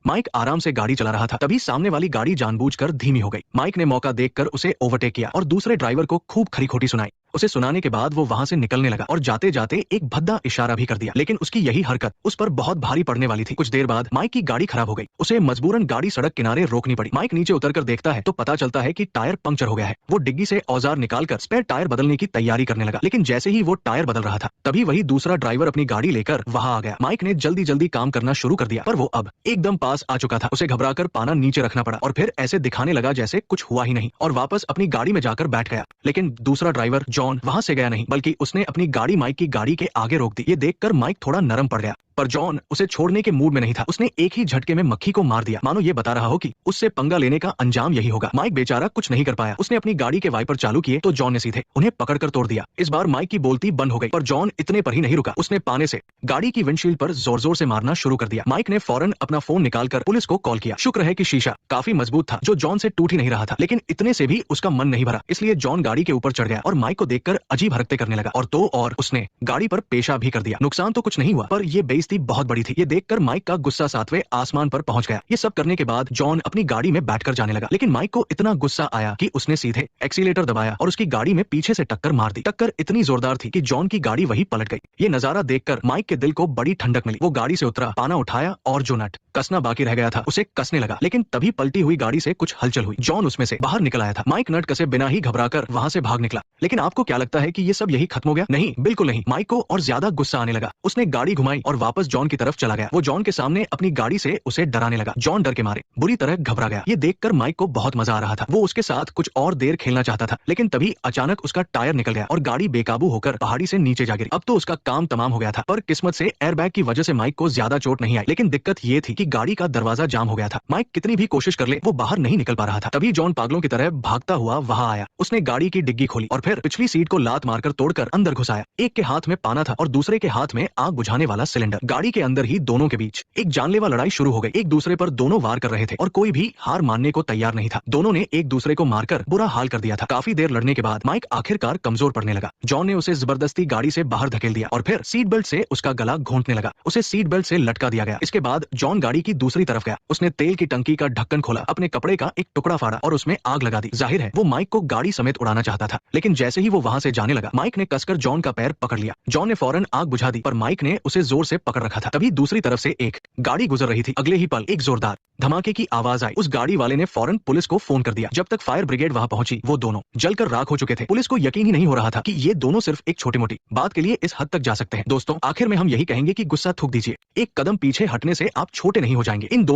Mic आराम से गाड़ी चला रहा था, तभी सामने वाली गाड़ी जानबूझकर धीमी हो गई। माइक ने मौका देखकर उसे ओवरटेक किया और दूसरे ड्राइवर को खूब खरी खोटी सुनाई। उसे सुनाने के बाद वो वहां से निकलने लगा और जाते जाते एक भद्दा इशारा भी कर दिया, लेकिन उसकी यही हरकत उस पर बहुत भारी पड़ने वाली थी। कुछ देर बाद माइक की गाड़ी खराब हो गई, उसे मजबूरन गाड़ी सड़क किनारे रोकनी पड़ी। माइक नीचे उतरकर देखता है तो पता चलता है कि टायर पंक्चर हो गया है। वो डिग्गी से औजार निकालकर स्पेयर टायर बदलने की तैयारी करने लगा, लेकिन जैसे ही वो टायर बदल रहा था तभी वही दूसरा ड्राइवर अपनी गाड़ी लेकर वहां आ गया। माइक ने जल्दी जल्दी काम करना शुरू कर दिया, पर वो अब एकदम पास आ चुका था। उसे घबराकर पाना नीचे रखना पड़ा और फिर ऐसे दिखाने लगा जैसे कुछ हुआ ही नहीं और वापस अपनी गाड़ी में जाकर बैठ गया। लेकिन दूसरा ड्राइवर जॉन वहां से गया नहीं, बल्कि उसने अपनी गाड़ी माइक की गाड़ी के आगे रोक दी। ये देखकर माइक थोड़ा नरम पड़ गया, पर जॉन उसे छोड़ने के मूड में नहीं था। उसने एक ही झटके में मक्खी को मार दिया, मानो ये बता रहा हो कि उससे पंगा लेने का अंजाम यही होगा। माइक बेचारा कुछ नहीं कर पाया। उसने अपनी गाड़ी के वाइपर चालू किए तो जॉन ने सीधे उन्हें पकड़कर तोड़ दिया। इस बार माइक की बोलती बंद हो गई, पर जॉन इतने पर ही नहीं रुका। उसने पाने से गाड़ी की विंडशील्ड पर जोर जोर से मारना शुरू कर दिया। माइक ने फौरन अपना फोन निकालकर पुलिस को कॉल किया। शुक्र है कि शीशा काफी मजबूत था जो जॉन से टूट ही नहीं रहा था, लेकिन इतने से भी उसका मन नहीं भरा, इसलिए जॉन गाड़ी के ऊपर चढ़ गया और माइक को देखकर अजीब हरकतें करने लगा और उसने गाड़ी पर पेशाब भी कर दिया। नुकसान तो कुछ नहीं हुआ, पर यह बेइज्जती बहुत बड़ी थी। ये देखकर माइक का गुस्सा सातवें आसमान पर पहुंच गया। ये सब करने के बाद जॉन अपनी गाड़ी में बैठकर जाने लगा, लेकिन माइक को इतना गुस्सा आया कि उसने सीधे एक्सीलेटर दबाया और उसकी गाड़ी में पीछे से टक्कर मार दी। टक्कर इतनी जोरदार थी कि जॉन की गाड़ी वही पलट गई। ये नजारा देखकर माइक के दिल को बड़ी ठंडक मिली। वो गाड़ी से उतरा, पाना उठाया और जो नट कसना बाकी रह गया था उसे कसने लगा, लेकिन तभी पलटी हुई गाड़ी से कुछ हलचल हुई। जॉन उसमें से बाहर निकल आया था। माइक नट कसे बिना ही घबराकर वहां से भाग निकला। लेकिन आपको क्या लगता है कि ये सब यही खत्म हो गया? नहीं, बिल्कुल नहीं। माइक को और ज्यादा गुस्सा आने लगा। उसने गाड़ी घुमाई और वापस जॉन की तरफ चला गया। वो जॉन के सामने अपनी गाड़ी से उसे डराने लगा। जॉन डर के मारे बुरी तरह घबरा गया। ये देखकर माइक को बहुत मजा आ रहा था। वो उसके साथ कुछ और देर खेलना चाहता था, लेकिन तभी अचानक उसका टायर निकल गया और गाड़ी बेकाबू होकर पहाड़ी से नीचे जा गिरी। अब तो उसका काम तमाम हो गया था, पर किस्मत से एयरबैग की वजह से माइक को ज्यादा चोट नहीं आई। लेकिन दिक्कत ये थी कि गाड़ी का दरवाजा जाम हो गया था। माइक कितनी भी कोशिश कर ले वो बाहर नहीं निकल पा रहा था। तभी जॉन पागलों की तरह भागता हुआ वहां आया। उसने गाड़ी की डिग्गी खोली और फिर पिछली सीट को लात मारकर तोड़कर अंदर घुसाया। एक के हाथ में पाना था और दूसरे के हाथ में आग बुझाने वाला सिलेंडर। गाड़ी के अंदर ही दोनों के बीच एक जानलेवा लड़ाई शुरू हो गई। एक दूसरे पर दोनों वार कर रहे थे और कोई भी हार मानने को तैयार नहीं था। दोनों ने एक दूसरे को मारकर बुरा हाल कर दिया था। काफी देर लड़ने के बाद माइक आखिरकार कमजोर पड़ने लगा। जॉन ने उसे जबरदस्ती गाड़ी से बाहर धकेल दिया और फिर सीट बेल्ट से उसका गला घोंटने लगा। उसे सीट बेल्ट से लटका दिया गया। इसके बाद जॉन गाड़ी की दूसरी तरफ गया। उसने तेल की टंकी का ढक्कन खोला, अपने कपड़े का एक टुकड़ा फाड़ा और उसमें आग लगा दी। जाहिर है वो माइक को गाड़ी समेत उड़ाना चाहता था, लेकिन जैसे ही वो वहां से जाने लगा माइक ने कसकर जॉन का पैर पकड़ लिया। जॉन ने फौरन आग बुझा दी, पर माइक ने उसे जोर से पकड़ रखा था। तभी दूसरी तरफ से एक गाड़ी गुजर रही थी। अगले ही पल एक जोरदार धमाके की आवाज आई। उस गाड़ी वाले ने फौरन पुलिस को फोन कर दिया। जब तक फायर ब्रिगेड वहां पहुंची वो दोनों जलकर राख हो चुके थे। पुलिस को यकीन ही नहीं हो रहा था कि ये दोनों सिर्फ एक छोटी मोटी बात के लिए इस हद तक जा सकते हैं। दोस्तों, आखिर में हम यही कहेंगे कि गुस्सा थूक दीजिए। एक कदम पीछे हटने से आप छोटे नहीं हो जाएंगे। इन दोनों